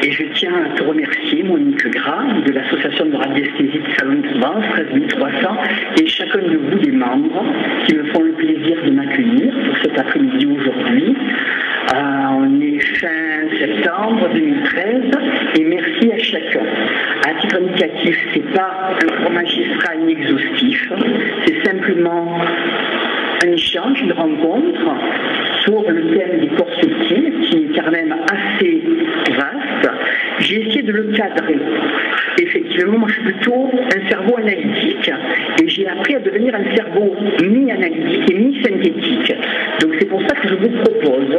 Et je tiens à te remercier, Monique Gras, de l'association de radiesthésie de Salon de Provence, 13300, et chacun de vous, des membres, qui me font le plaisir de m'accueillir pour cet après-midi aujourd'hui. On est fin septembre 2013, et merci à chacun. À titre indicatif, ce n'est pas un cours magistral ni exhaustif, c'est simplement un échange, une rencontre sur le thème des corps subtils, qui est quand même assez vaste. J'ai essayé de le cadrer. Effectivement, moi je suis plutôt un cerveau analytique et j'ai appris à devenir un cerveau mi-analytique et mi-synthétique. Donc c'est pour ça que je vous propose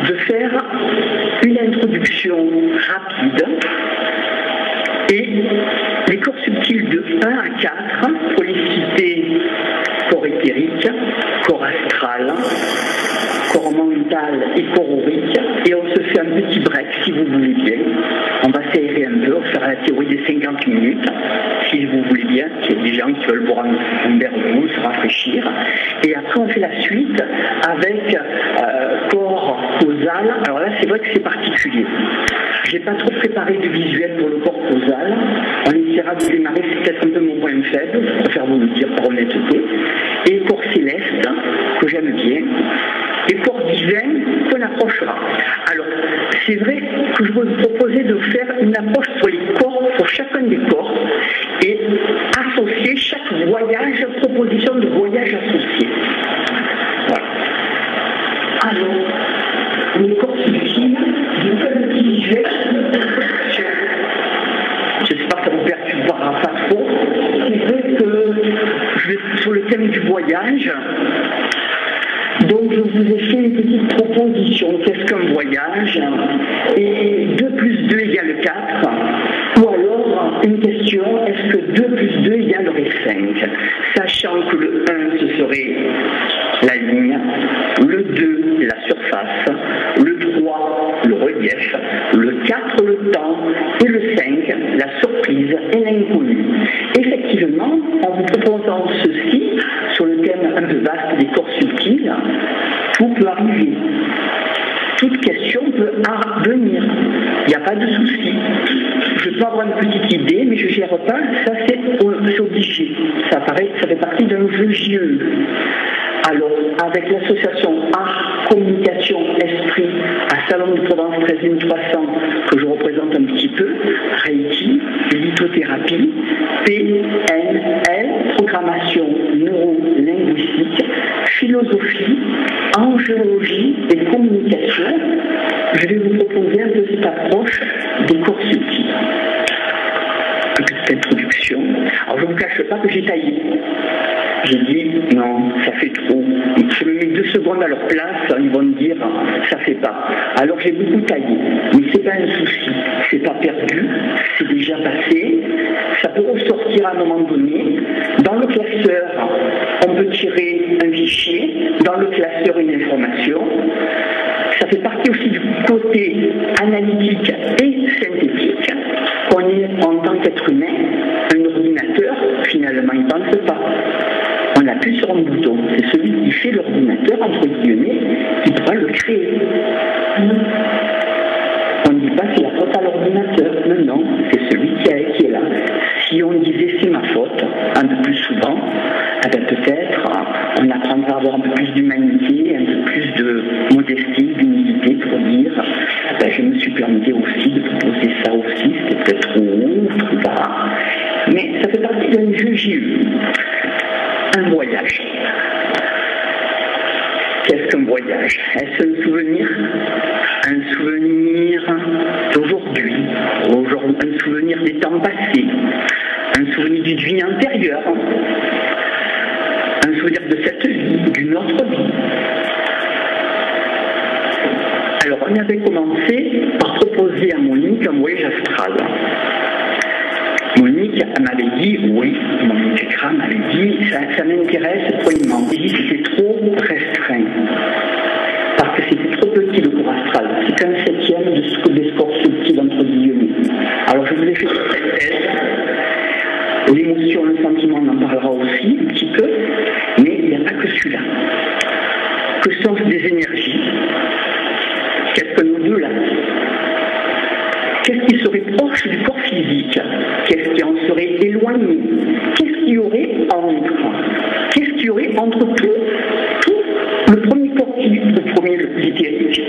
de faire une introduction rapide et les corps subtils de 1 à 4, pour les citer: corps éthérique, corps astral, corps mental et corps aurique, et on se fait un petit break si vous voulez bien. On va s'aérer un peu, on fera la théorie des 50 minutes, si vous voulez bien, qu'il y a des gens qui veulent boire un verre d'eau, se rafraîchir, et après on fait la suite avec corps causal. Alors là c'est vrai que c'est particulier. J'ai pas trop préparé de visuel pour le corps causal. On essaiera de démarrer, c'est peut-être un peu mon point faible, je préfère vous le dire par honnêteté. Et corps céleste, que j'aime bien, et corps divin qu'on approchera. Alors, c'est vrai que je vais vous proposer de faire une approche sur les corps, pour chacun des corps, et associer chaque voyage, proposition de voyage associé. Voilà. Alors, les corps subtils, je fais un petit visuel. J'espère que ça vous perturbera pas trop. C'est vrai que je vais sur le thème du voyage. Donc je vous ai fait une petite proposition. Qu'est-ce qu'un voyage? Et 2 plus 2 égale 4. Ou alors une question, est-ce que 2 plus 2 égalerait 5? Sachant que le 1 ce serait la ligne, le 2 la surface, le 3 le relief, le 4 le temps et le 5 la surprise et l'inconnu. Effectivement, en vous proposant ceci sur le thème un peu vaste des corps subtils, tout peut arriver. Toute question peut venir. Il n'y a pas de souci. Je peux avoir une petite idée, mais je ne gère pas. Ça, c'est obligé. Ça fait partie d'un jeu JE. Alors, avec l'association Art, Communication, Esprit, à Salon de Provence 13300, que je représente un petit peu, Reiki, lithothérapie, PNL, programmation neuro-linguistique, philosophie, angéologie et communication, je vais vous proposer un peu cette approche des corps subtils. Une petite introduction. Alors, je ne vous cache pas que j'ai taillé. J'ai dit, non, ça fait trop. Je me mets 2 secondes à leur place, ils vont me dire, ça fait pas. Alors j'ai beaucoup taillé. Mais c'est pas un souci. C'est pas perdu. C'est déjà passé. Ça peut ressortir à un moment donné. Dans le classeur, on peut tirer un fichier. Dans le classeur, une information. Ça fait partie aussi du côté analytique et synthétique. On est, en tant qu'être humain, un ordinateur, finalement, il ne pense pas. On appuie sur un bouton. C'est celui qui fait l'ordinateur, entre guillemets, qui pourra le créer. On ne dit pas c'est la faute à l'ordinateur. Non, non, c'est celui qui est là. Si on disait c'est ma faute, un peu plus souvent, eh bien peut-être on apprendra à avoir un peu plus d'humanité, un peu plus de modestie, d'humilité pour dire eh bien, je me suis permis aussi de proposer ça aussi, c'était peut-être trop haut, trop bas. Mais ça fait partie d'un jeu JE. Un voyage. Qu'est-ce qu'un voyage? Est-ce un souvenir? Un souvenir d'aujourd'hui, un souvenir des temps passés, un souvenir d'une vie antérieure, un souvenir de cette vie, d'une autre vie. Alors on avait commencé par proposer à Monique un voyage astral. Monique m'avait dit, oui, Monique Gras m'avait dit, ça m'intéresse premièrement. J'ai dit que c'était trop restreint. Parce que c'était trop petit le cours astral. C'est qu'un 7e de ce que des corps subtils entre guillemets. Alors je vous ai fait cette synthèse. L'émotion, le sentiment, on en parlera aussi un petit peu. Mais il n'y a pas que celui-là. Que sont des énergies? Qu'est-ce que nous deux là? proche du corps physique? Qu'est-ce qui en serait éloigné? Qu'est-ce qu'il y aurait entre? Qu'est-ce qu'il y aurait entre tout le premier corps physique, le premier, le plus éthérique,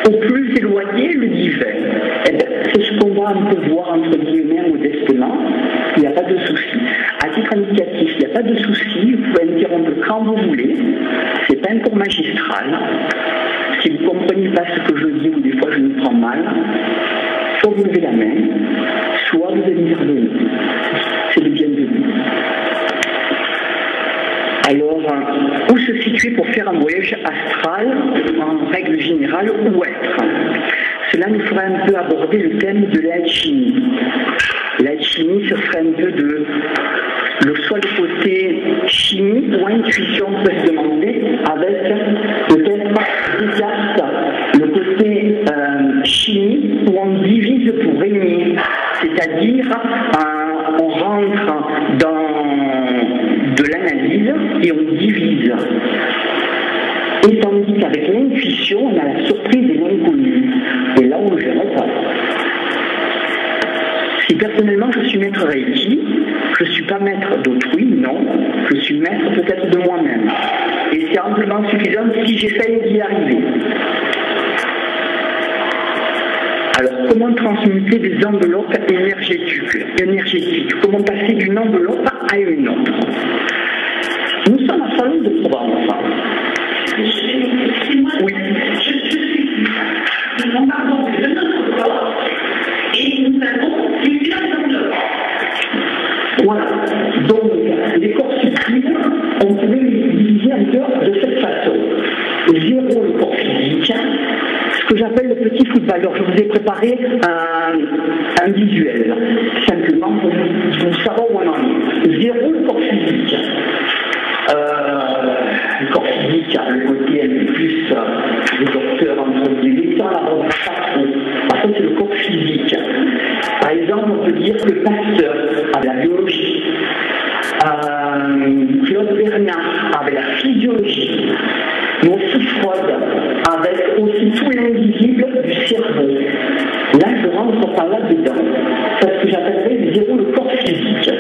au plus éloigné, le divin? Eh bien, c'est ce qu'on va un peu voir entre guillemets modestement. Il n'y a pas de souci. À titre indicatif, il n'y a pas de souci. Vous pouvez interrompre quand vous voulez. C'est pas un cours magistral. Si vous ne comprenez pas ce que je dis ou des fois je me prends mal, soit vous levez la main, soit vous intervenez. C'est le bienvenu. Alors, où se situer pour faire un voyage astral, en règle générale, où être? Cela nous fera un peu aborder le thème de l'alchimie. L'alchimie, ce serait un peu de soit le côté chimie ou intuition, on peut se demander, avec peut-être Descartes, le côté chimie où on divise pour régner, c'est-à-dire on rentre dans de l'analyse et on divise. Et tandis qu'avec l'intuition, on a la surprise et l'inconnu. Et là, on ne gère pas. Si personnellement je suis maître Reiki, je ne suis pas maître d'autrui, non, je suis maître peut-être de moi-même. Et c'est amplement suffisant si j'essaye d'y arriver. Alors, comment transmuter des enveloppes énergétiques? Comment passer d'une enveloppe à une autre? Nous sommes à Salon de Provence. Oui. Je suis nous parlons de notre corps et nous avons plusieurs enveloppes. Voilà. Donc, les corps subtils, on pouvait les diviser un peu de cette façon. Zéro le corps physique, ce que j'appelle le petit football. Alors, je vous ai préparé un visuel, simplement pour vous savoir où on en est. Zéro le corps physique. Le corps physique a le côté un peu plus le docteur entre guillemets, ça n'aborde pas trop. Par contre, c'est le corps physique. Par exemple, on peut dire que Pasteur a la biologie, Claude Bernard avec la physiologie, mais aussi Freud avec aussi tout l'invisible du cerveau. Là, je rentre par là-dedans. C'est ce que j'appellerais zéro le corps physique.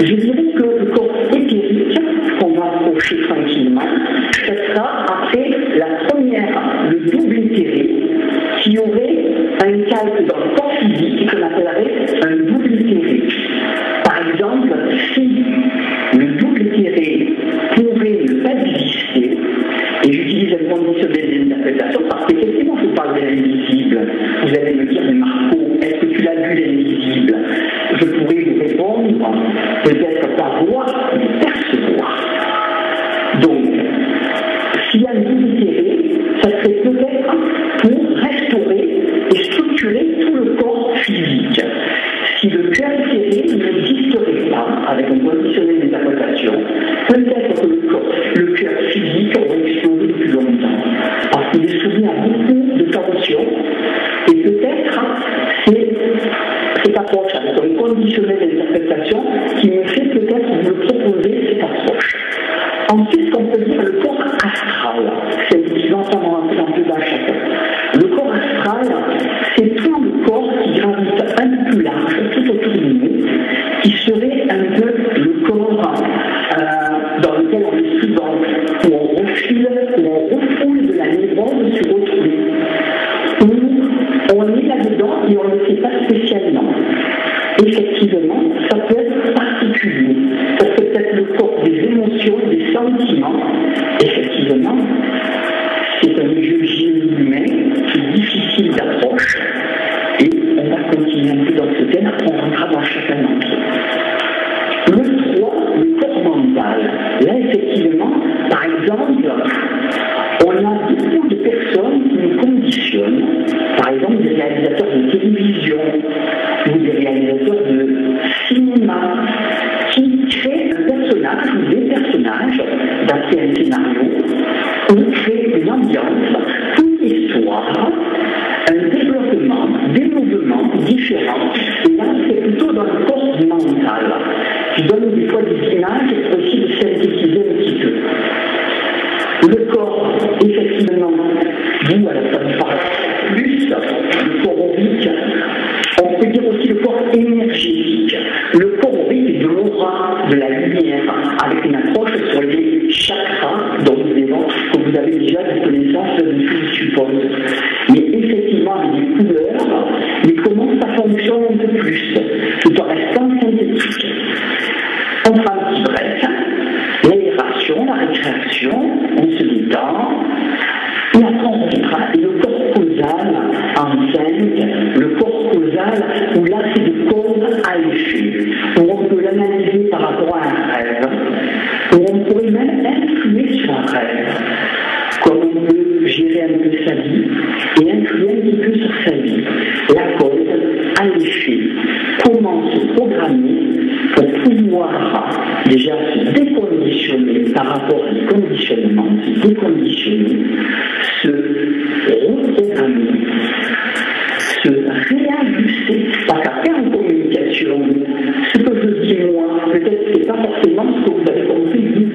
Je dirais que le corps éthérique, qu'on va approcher tranquillement, ce sera après la première, le double éthéré, qui aurait un calque dans le corps physique qu'on appellerait un double éthéré. Par exemple, si le double éthéré pouvait ne pas exister, et j'utilise un conditionnel d'interprétation parce qu'effectivement je parle de l'invisible, vous allez me dire, mais Marco, est-ce que tu l'as vu l'invisible? Je pourrais vous répondre, peut-être pas voir, mais percevoir. Donc, s'il y a un double éthéré, ça serait peut-être pour restaurer et structurer tout le corps physique. Si le cœur éthéré n'existerait pas, avec un conditionnel d'interprétation, peut-être que le cœur physique aurait explosé depuis longtemps. Parce qu'il est soumis à beaucoup de tensions, et peut-être cette approche avec un conditionnel d'interprétation qui me fait peut-être vous le proposer cette approche. Ensuite, on peut dire le corps astral. C'est utilisant ça dans plus d'un chacun. Le corps astral, c'est tout le corps qui gravite un peu plus large, tout autour de nous, qui serait un peu le corps dans lequel on est souvent, où on refile, où on refoule de la névrose sur autrui, où on est là-dedans et on ne le sait pas spécialement. Effectivement, ça peut être particulier. Ça peut être le corps des émotions, des sentiments. Effectivement, c'est un jeu humain qui est difficile d'approche. Et on va continuer un peu dans ce thème, on rentrera dans chacun d'entre eux. Le 3, le corps mental. Là, effectivement, par exemple, on a beaucoup de personnes qui nous conditionnent. Par exemple, des réalisateurs de télévision ou des réalisateurs de cinéma qui créent un personnage ou des personnages d'après un scénario ou créent une ambiance, une histoire, un développement, des mouvements différents. Et là, c'est plutôt dans le corps mental. Je donne des fois des images pour essayer de synthétiser un petit peu. Le corps, effectivement, vous, ça me parle plus, le corps oblique. On peut dire aussi le corps énergétique, le corps au rythme de l'aura, de la lumière, avec une approche sur les chakras, dont vous avez déjà des connaissances de ce que je suppose. Mais effectivement, avec des couleurs, mais comment ça fonctionne un peu plus, tout en restant synthétique. On fera un petit break, l'aération, la récréation, on se détend, et après on reviendra, et le corps causal en 5, le corps causal, où là c'est de cause à effet, où on peut l'analyser par rapport à un rêve, où on pourrait même influer sur un rêve, comme on peut gérer un peu sa vie, et influer un petit peu sur sa vie, la cause à l'effet, comment se programmer pour pouvoir déjà se déconditionner par rapport à des conditionnements, se déconditionner, se reprogrammer, se réajuster. Parce qu'après en communication, ce que je dis moi, peut-être que ce n'est pas forcément ce que vous avez compris vous.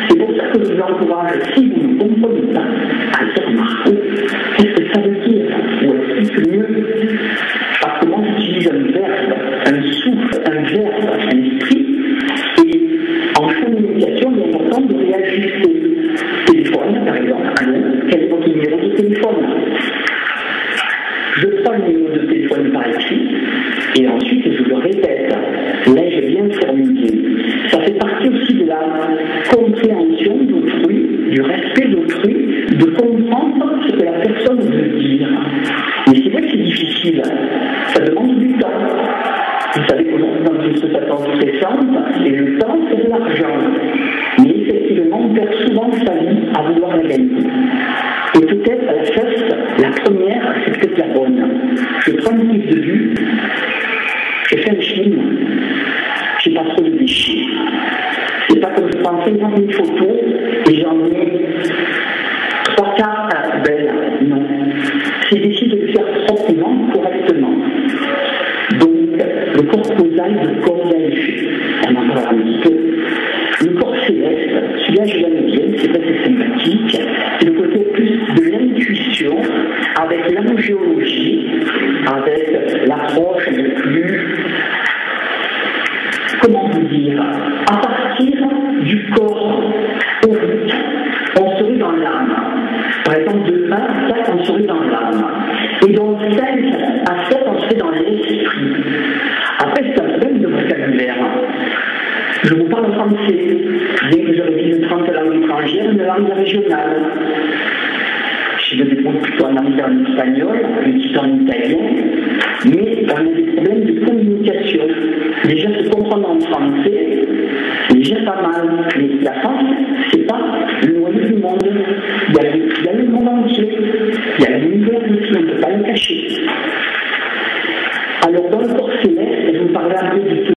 C'est pour ça que je vous encourage, si vous ne comprenez pas, à dire Marco, qu'est-ce que ça veut dire? Ou explique mieux. Parce que moi j'utilise un verbe, un souffle, un verbe, un esprit, et en communication, il est important de réajuster. Téléphone, par exemple, allô, quel est votre numéro de téléphone? Je prends le numéro de téléphone par écrit, et ensuite je le répète. Là, j'ai bien formulé. Ça fait partie aussi de la compréhension d'autrui, du respect d'autrui, de comprendre ce que la personne veut dire. Mais c'est vrai que c'est difficile, ça demande du temps. Vous savez qu'aujourd'hui, dans une société stressante, et le temps, c'est de l'argent. Mais effectivement, on perd souvent sa vie à vouloir la gagner. Et peut-être à la first, la première, c'est peut-être la bonne. Je prends une prise de vue, je fais un film, j'ai pas trop de déchets. C'est pas comme je prends 50 000 photos et j'en ai 3 quarts à la poubelle. Non. C'est d'essayer de le faire proprement, correctement. Donc, le corps causal, le corps d'effet. On en parlera un petit peu. Le corps céleste, celui-là je l'aime bien, c'est pas très sympathique. C'est le côté plus de l'intuition, avec l'angiologie, avec l'approche un peu plus, comment vous dire, à partir du corps au 8, on serait dans l'âme. Par exemple, de 1 à 4, on serait dans l'âme. Et donc 5 à 7, on serait dans l'esprit. Après, c'est un problème de vocabulaire. Je vous parle français, bien que j'aurais dit 30 langues étrangères, une langue régionale. Je me débrouille plutôt en anglais, en espagnol, un petit en italien, mais on a des problèmes de communication. Déjà, se comprendre en français, c'est déjà pas mal. Mais la France, c'est pas le noyau du monde. Il y a le monde entier. Il y a l'univers ici, on ne peut pas le cacher. Alors, dans le corps céleste, je vous parlais un peu de